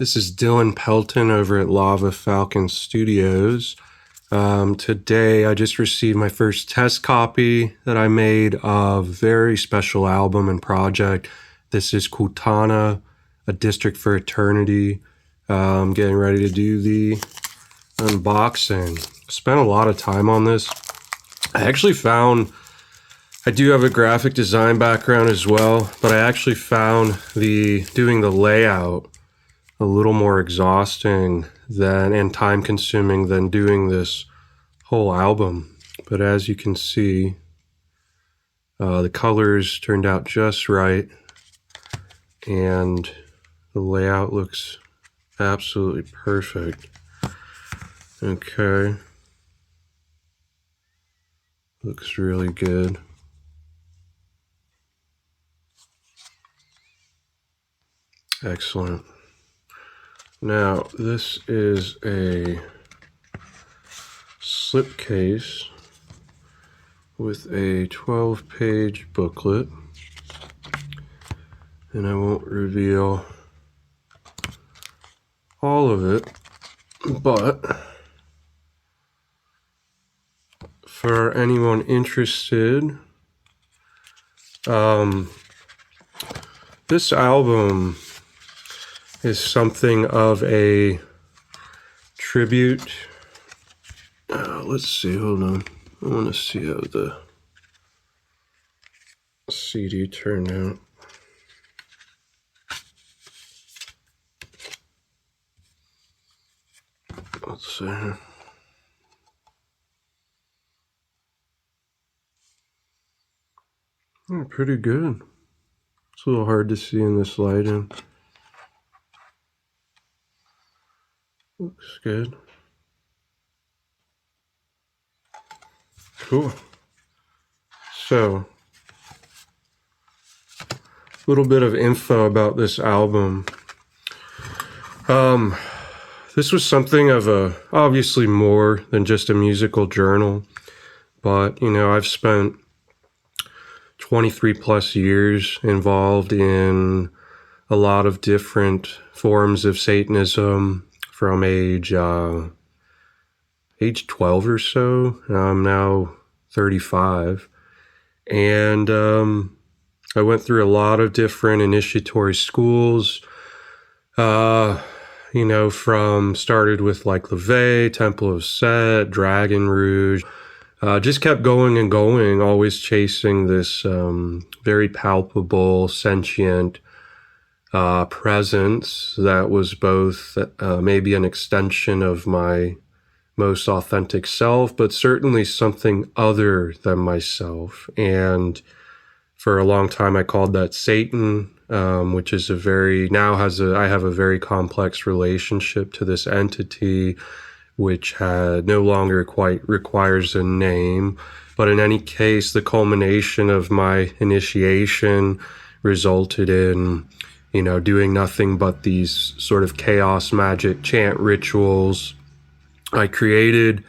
This is Dylan Pelton over at Lava Falcon Studios. Today I just received my first test copy that I made of a very special album and project. This is Qutana, A District for Eternity. I'm getting ready to do the unboxing. Spent a lot of time on this. I do have a graphic design background as well, but I actually found doing the layout a little more exhausting and time consuming than doing this whole album. But as you can see, the colors turned out just right and the layout looks absolutely perfect. Okay. Looks really good. Excellent. Now, this is a slipcase with a 12-page booklet, and I won't reveal all of it, but for anyone interested, this album is something of a tribute. Let's see, hold on. I want to see how the CD turned out. Let's see. Oh, pretty good. It's a little hard to see in this lighting. Looks good. Cool. So, a little bit of info about this album. This was something of obviously more than just a musical journal, but, I've spent 23 plus years involved in a lot of different forms of Satanism from age 12 or so. I'm now 35. And I went through a lot of different initiatory schools, started with like Levay, Temple of Set, Dragon Rouge. Just kept going and going, always chasing this very palpable, sentient presence that was both maybe an extension of my most authentic self, but certainly something other than myself. And for a long time, I called that Satan, which is I have a very complex relationship to this entity, which no longer quite requires a name. But in any case, the culmination of my initiation resulted in, doing nothing but these sort of chaos magic chant rituals I created.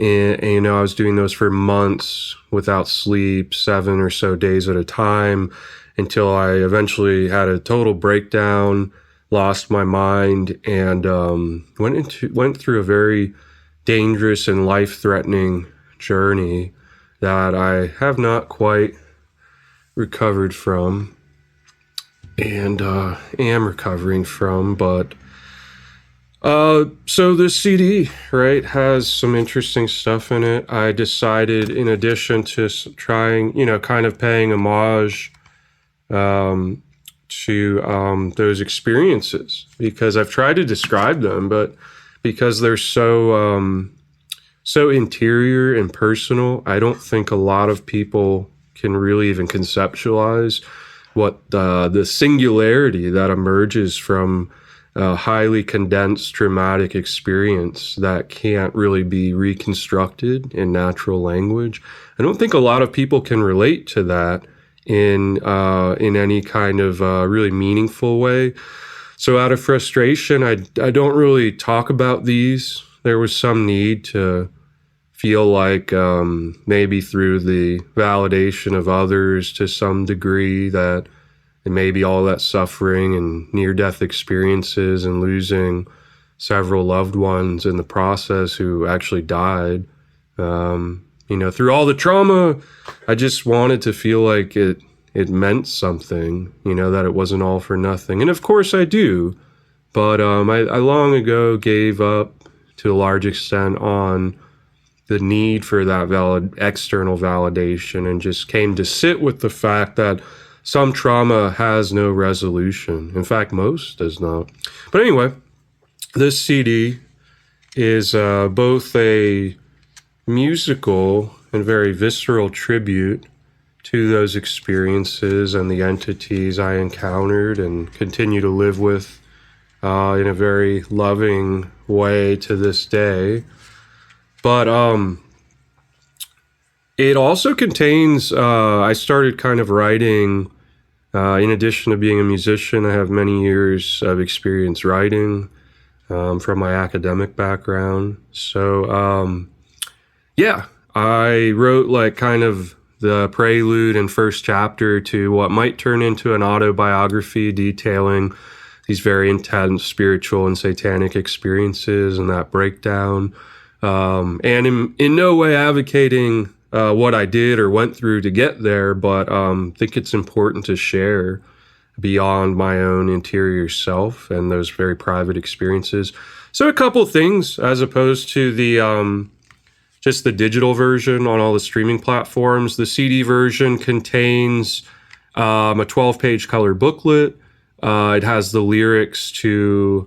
And, I was doing those for months without sleep, 7 or so days at a time, until I eventually had a total breakdown, lost my mind, and went through a very dangerous and life-threatening journey that I have not quite recovered from, and am recovering from. But so this CD, right, has some interesting stuff in it. I decided, in addition to trying, kind of paying homage to those experiences, because I've tried to describe them, but because they're so interior and personal, I don't think a lot of people can really even conceptualize what the singularity that emerges from a highly condensed traumatic experience that can't really be reconstructed in natural language. I don't think a lot of people can relate to that in any kind of really meaningful way. So out of frustration, I don't really talk about these. There was some need to feel like maybe through the validation of others to some degree that and maybe all that suffering and near-death experiences and losing several loved ones in the process who actually died. Through all the trauma, I just wanted to feel like it meant something, that it wasn't all for nothing. And of course I do, but I long ago gave up to a large extent on the need for that external validation, and just came to sit with the fact that some trauma has no resolution. In fact, most does not. But anyway, this CD is both a musical and very visceral tribute to those experiences and the entities I encountered and continue to live with in a very loving way to this day. But it also contains, I started kind of writing, in addition to being a musician, I have many years of experience writing from my academic background. So, I wrote like kind of the prelude and first chapter to what might turn into an autobiography detailing these very intense spiritual and satanic experiences and that breakdown. And in no way advocating what I did or went through to get there, but think it's important to share beyond my own interior self and those very private experiences. So a couple things, as opposed to the just the digital version on all the streaming platforms. The CD version contains a 12-page color booklet. It has the lyrics to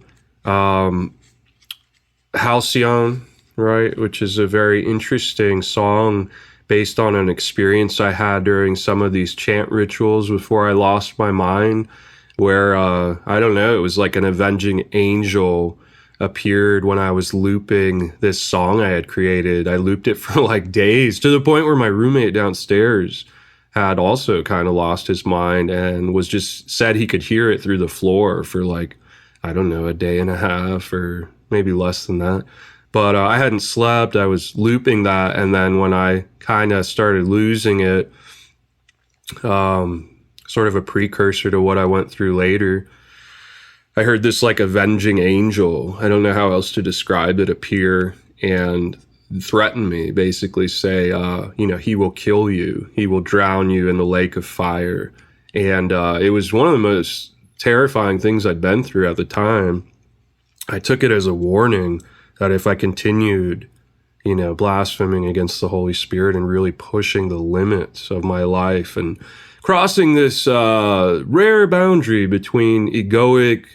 Halcyon, right, which is a very interesting song based on an experience I had during some of these chant rituals before I lost my mind, where, I don't know, it was like an avenging angel appeared when I was looping this song I had created. I looped it for like days, to the point where my roommate downstairs had also kind of lost his mind and was just said he could hear it through the floor for like, I don't know, a day and a half or maybe less than that. But I hadn't slept. I was looping that. And then when I kind of started losing it, sort of a precursor to what I went through later, I heard this like avenging angel, I don't know how else to describe it, appear and threaten me, basically say, he will kill you. He will drown you in the lake of fire. And it was one of the most terrifying things I'd been through at the time. I took it as a warning that if I continued, blaspheming against the Holy Spirit and really pushing the limits of my life and crossing this rare boundary between egoic,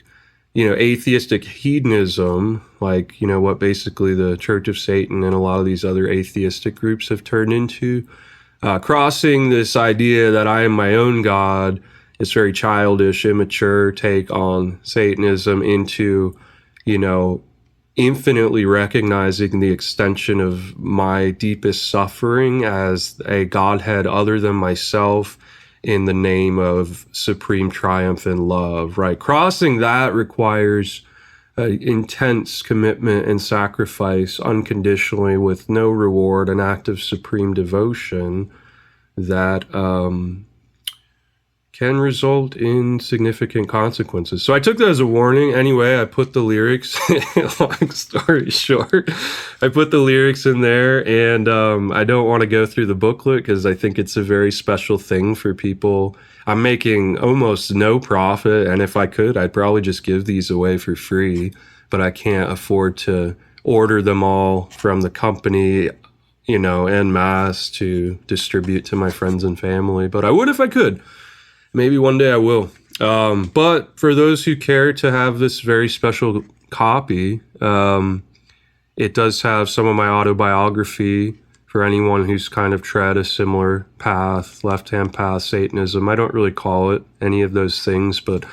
atheistic hedonism, like, what basically the Church of Satan and a lot of these other atheistic groups have turned into, crossing this idea that I am my own God, this very childish, immature take on Satanism, into, infinitely recognizing the extension of my deepest suffering as a Godhead other than myself, in the name of supreme triumph and love, right? Crossing that requires intense commitment and sacrifice unconditionally with no reward, an act of supreme devotion that can result in significant consequences. So I took that as a warning. Anyway, I put the lyrics, long story short, I put the lyrics in there, and I don't want to go through the booklet because I think it's a very special thing for people. I'm making almost no profit, and if I could, I'd probably just give these away for free, but I can't afford to order them all from the company, en masse to distribute to my friends and family, but I would if I could. Maybe one day I will. But for those who care to have this very special copy, it does have some of my autobiography for anyone who's kind of tread a similar path, left-hand path, Satanism. I don't really call it any of those things, but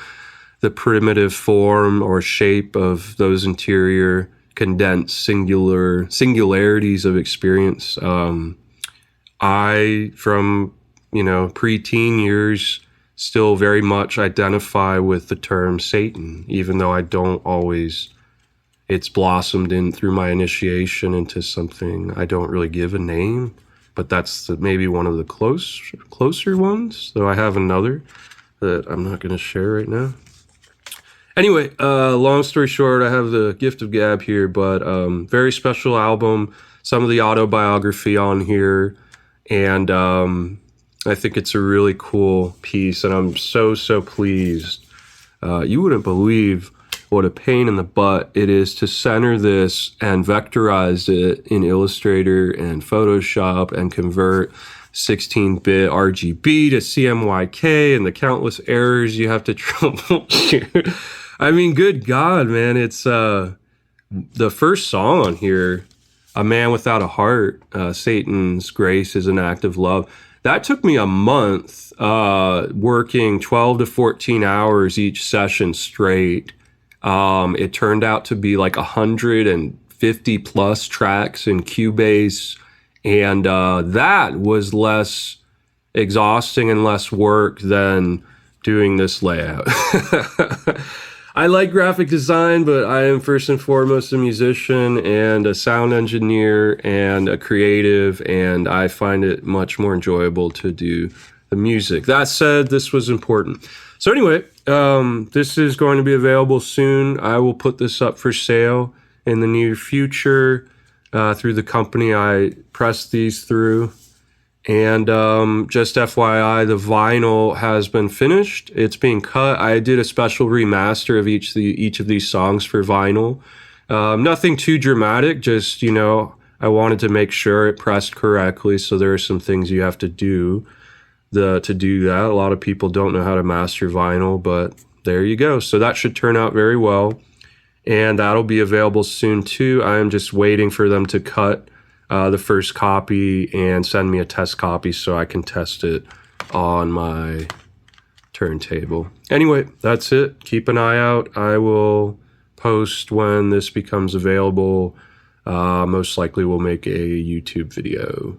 the primitive form or shape of those interior condensed singularities of experience. I, from, pre-teen years, still very much identify with the term Satan, even though I don't always, it's blossomed in through my initiation into something I don't really give a name, but that's maybe one of the closer ones, though I have another. that I'm not going to share right now. Anyway, long story short, I have the gift of gab here, but very special album, some of the autobiography on here, and I think it's a really cool piece, and I'm so pleased. You wouldn't believe what a pain in the butt it is to center this and vectorize it in Illustrator and Photoshop and convert 16-bit RGB to CMYK and the countless errors you have to troubleshoot. I mean, good God, man. It's the first song on here, A Man Without a Heart, Satan's Grace is an Act of Love. That took me a month working 12 to 14 hours each session straight. It turned out to be like 150 plus tracks in Cubase, and that was less exhausting and less work than doing this layout. I like graphic design, but I am first and foremost a musician and a sound engineer and a creative, and I find it much more enjoyable to do the music. That said, this was important. So anyway, this is going to be available soon. I will put this up for sale in the near future through the company I pressed these through. And just FYI, the vinyl has been finished. It's being cut. I did a special remaster of each of these songs for vinyl. Nothing too dramatic, just, you know, I wanted to make sure it pressed correctly, so there are some things you have to do to do that. A lot of people don't know how to master vinyl, but there you go. So that should turn out very well, and that'll be available soon too. I am just waiting for them to cut the first copy and send me a test copy so I can test it on my turntable. Anyway, that's it. Keep an eye out. I will post when this becomes available. Most likely we'll make a YouTube video.